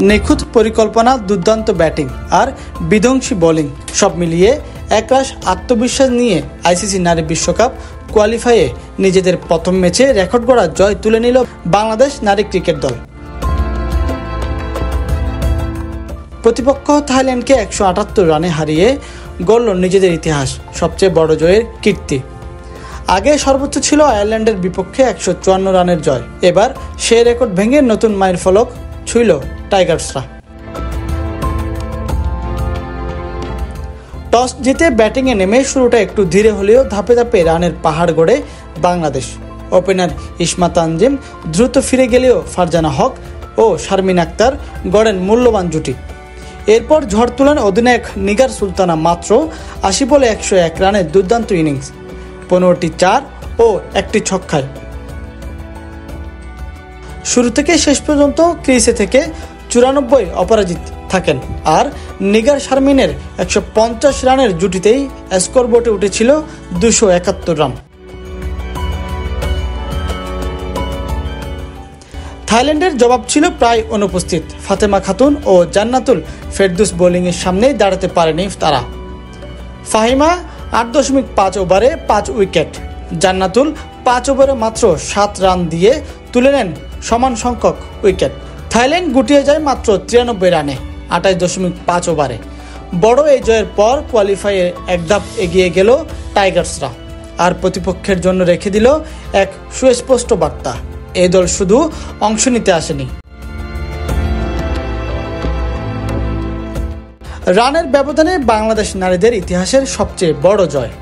নিখুঁত পরিকল্পনা, দুর্দান্ত ব্যাটিং আর বিধ্বংসী বোলিং সব মিলিয়ে একরাশ আত্মবিশ্বাস নিয়ে আইসিসি নারী বিশ্বকাপ কোয়ালিফাইয়ে নিজেদের প্রথম ম্যাচে রেকর্ড গড়া জয় তুলে নিল বাংলাদেশ নারী ক্রিকেট দল। প্রতিপক্ষ থাইল্যান্ডকে 178 রানে হারিয়ে গড়ল নিজেদের ইতিহাস সবচেয়ে বড় জয়ের কীর্তি। আগে সর্বোচ্চ ছিল আয়ারল্যান্ডের বিপক্ষে 154 রানের জয়। এবার সেই রেকর্ড ভেঙে নতুন মাইলফলক ছুঁইল টাইগার্সরা। টস জিতে ব্যাটিংয়ে নেমে শুরুটা একটু ধীরে হলেও ধাপে ধাপে রানের পাহাড় গড়ে বাংলাদেশ। ওপেনার ইসমা তানজিম দ্রুত ফিরে গেলেও ফারজানা হক ও শারমিন আক্তার গড়েন মূল্যবান জুটি। এরপর ঝড় তুলেন অধিনায়ক নিগার সুলতানা মাত্র 80 বলে 101 রানের দুর্দান্ত ইনিংস, 15টি 4 ও 1টি ছক্কায়। শুরু থেকে শেষ পর্যন্ত ক্রিজে থেকে 94 অপরাজিত থাকেন। আর নিগার শারমিনের 150 রানের জুটিতেই স্কোরবোর্ডে উঠেছিল 271 রান। থাইল্যান্ডের জবাব ছিল প্রায় অনুপস্থিত। ফাতেমা খাতুন ও জান্নাতুল ফেরদৌস বোলিংয়ের সামনেই দাঁড়াতে পারেনি তারা। ফাহিমা 8.5 ওভারে 5 উইকেট, জান্নাতুল 5 ওভারে মাত্র 7 রান দিয়ে তুলে নেন সমান সংখ্যক উইকেট। থাইল্যান্ড গুটিয়ে যায় মাত্র 93 রানে 28.5 ওভারে। বড় এই জয়ের পর কোয়ালিফাইয়ে এক ধাপ এগিয়ে গেল টাইগার্সরা, আর প্রতিপক্ষের জন্য রেখে দিল এক সুস্পষ্ট বার্তা, এই দল শুধু অংশ নিতে আসেনি। রানের ব্যবধানে বাংলাদেশ নারীদের ইতিহাসের সবচেয়ে বড় জয়।